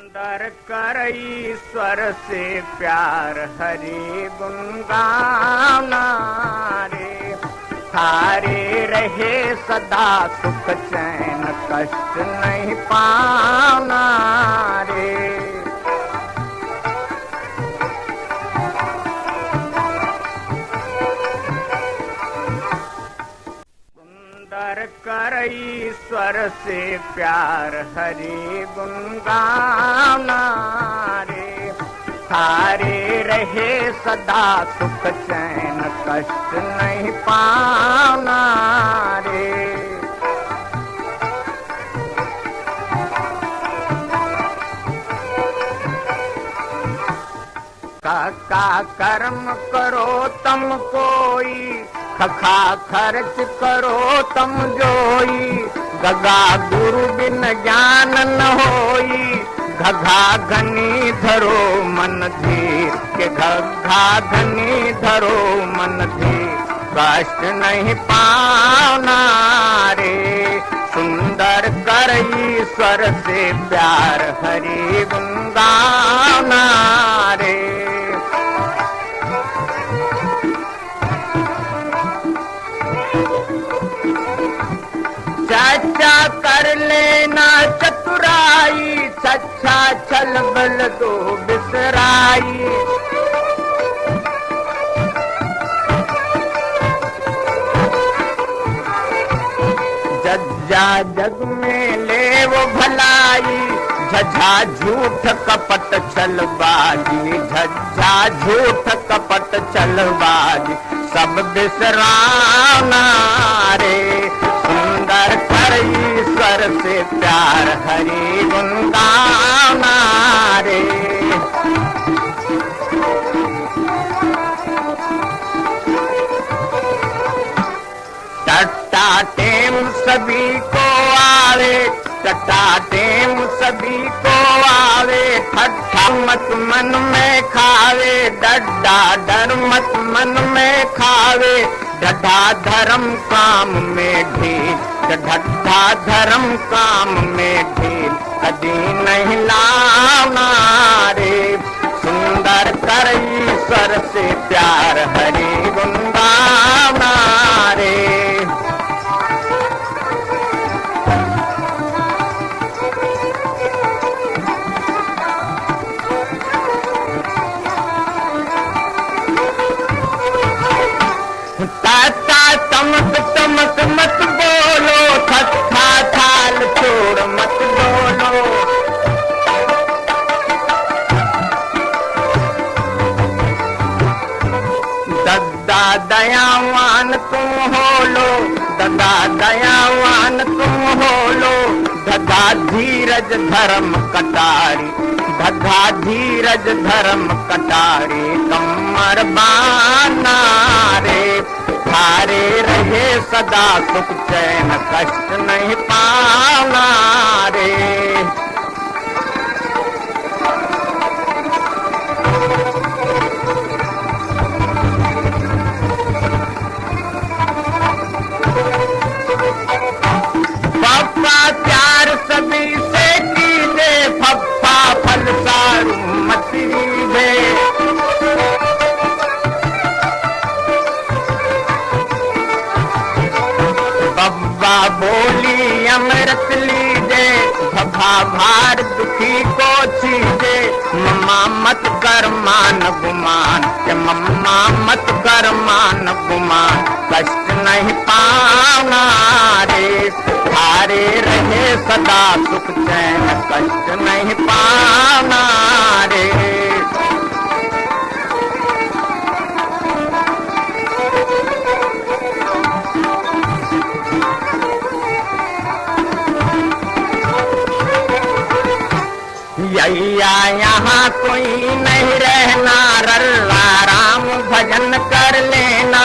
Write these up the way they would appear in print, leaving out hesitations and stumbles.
सुंदर कर ईश्वर से प्यार हरि गुण गाना रे। थारे रहे सदा सुख चैन कष्ट नहीं पाना रे। सुंदर कर ईश्वर से प्यार हरि गुण गाना रे। थारे रहे सदा सुख चैन कष्ट नहीं पाना रे। का कर्म करो तम कोई, खखा खर्च करो तम जोई। गगा गुरु बिन ज्ञान न होई, घघा घनी धरो मन धीर के घघा घनी धरो मन धीर। कष्ट नहीं पाना रे। सुंदर कर ईश्वर से प्यार हरि गुण गाना रे। सच्चा कर लेना चतुराई, सच्चा छल बल दो बिसराई। जज्जा जग में ले वो भलाई, झझा झूठ कपट छलबाजी। झझा झूठ कपट छलबाजी सब बिसराना रे। सुंदर कर ईश्वर से प्यार हरि गुण गाना रे। टट्टा टेम सभी को आवे, टट्टा टेम सभी को आवे। ठट्ठा मत मन में खावे, डड्डा डर मत मन में खावे। ढड्ढा धर्म काम में ढील, ढड्ढा धर्म काम में ढील कदी नहीं लाना रे। सुंदर कर ईश्वर से प्यार हरि गुण गाना रे। तमक तमक मत बोलो, थत्था थाल छोड़ मत बोलो। दद्दा दयावान तुम हो लो, दद्दा दयावान तुम हो लो। धधा धीरज धर्म कटारी, धधा धीरज धर्म कटारी। कमर बाना रे। थारे रहे सदा सुख चैन कष्ट नहीं पाना रे। पप्पा प्यार सभी से कीजे, पप्पा फल सारू मत दे। बब्बा बोली अमृत लीजे, भभा भार दुखी को छीजे। मम्मा मत कर मान गुमान, के मम्मा मत कर मान गुमान। कष्ट नहीं पाना रे। थारे रहे सदा सुख चैन कष्ट नहीं पाना रे। यैया यहाँ कोई नहीं रहना, रल्ला राम भजन कर लेना।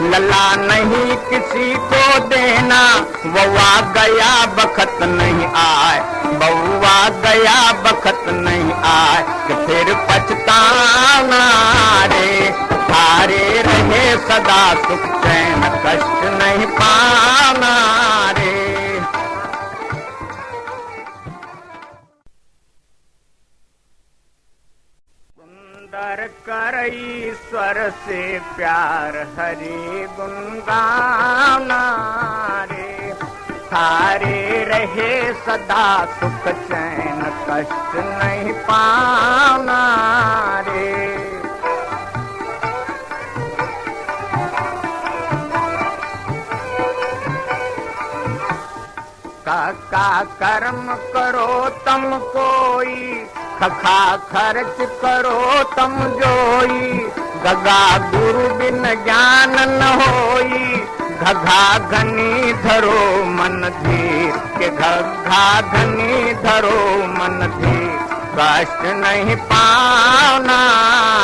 लला नहीं किसी को देना, ववा गया बखत नहीं आए, बउआ गया बखत नहीं आए। कि फिर पछताना रे। थारे रहे सदा सुख चैन कष्ट नहीं पाना रे। सुंदर कर ईश्वर से प्यार हरि गुण गाना रे। थारे रहे सदा सुख चैन कष्ट नहीं पाना रे। का कर्म करो तम कोई, खखा खर्च करो तम जोई। गगा गुरु बिन ज्ञान न होई, घघा घनी धरो मन धीर के घघा घनी धरो मन धीर। कष्ट नहीं पाना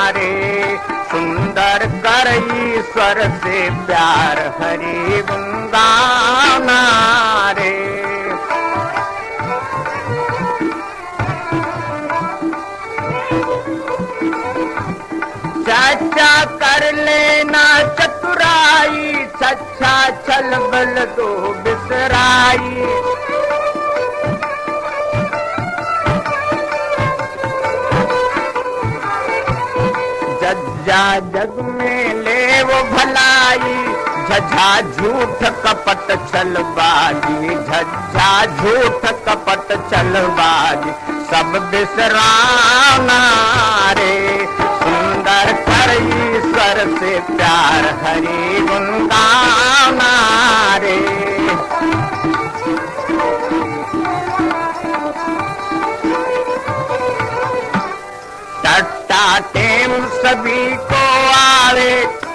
रे। सुंदर कर ईश्वर से प्यार हरि गुण गाना रे। सच्चा कर लेना चतुराई, सच्चा छल बल दो बिसराई। जज्जा जग में ले वो भलाई, झझा झूठ कपट छलबाजी। झझा झूठ कपट छलबाजी सब बिसराना रे। सुंदर कर ईश्वर से प्यार हरि गुण गाना रे। टट्टा टेम सभी को आवे,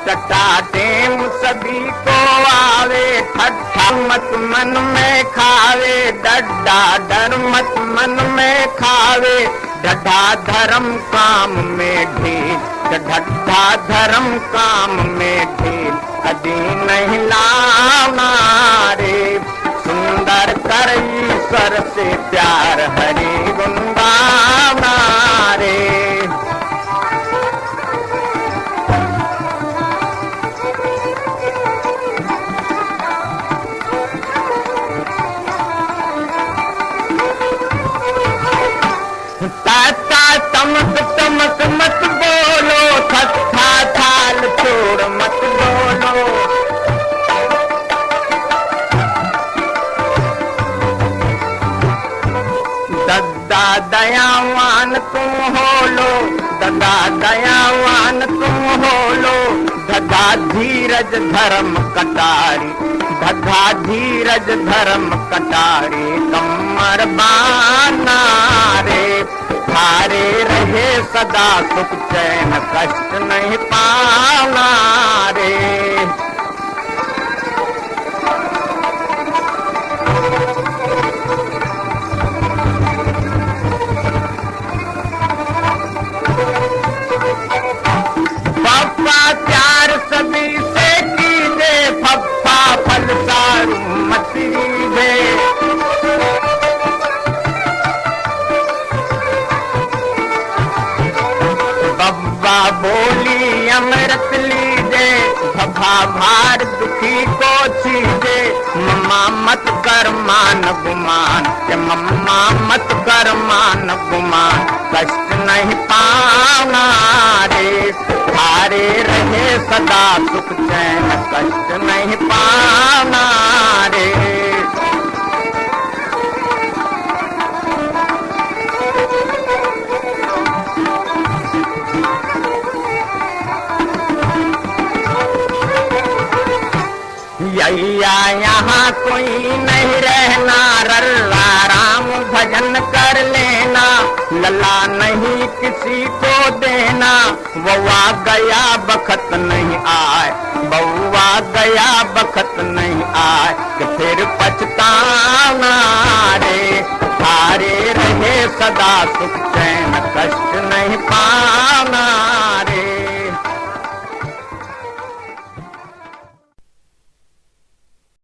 टट्टा टेम सभी को आवे। ठट्ठा मत मन में खावे, डड्डा डर मत मन में खावे। ढड्ढा धर्म काम में ढील, ढड्ढा धर्म काम में ढील कदी नहीं लाना रे। सुंदर कर ईश्वर से प्यार हरि गुण गाना रे। ताता तमक तमक मत बोलो, थत्था थाल छोड़ मत बोलो। दद्दा दयावान तुम हो लो, दद्दा दयावान तुम हो लो। धधा धीरज धर्म कटारी, धधा धीरज धर्म कटारी। कमर बाना रे। थारे रहे सदा सुख चैन कष्ट नहीं पाना रे। पप्पा प्यार सभी से कीजे, पप्पा फल सारू मत लीजे। बब्बा बोली अमृत लीजे, भभा भार दुखी को छीजे। मम्मा मत कर मान गुमान, के मम्मा मत कर मान गुमान। कष्ट नहीं पाना रे। थारे रहे सदा सुख चैन कष्ट नहीं पाना रे। यैया यहाँ कोई नहीं रहना, रल्ला राम भजन कर लेना। लला नहीं किसी को देना, ववा गया बखत नहीं आए, बउआ गया बखत नहीं आए। कि फिर पछताना रे। थारे रहे सदा सुख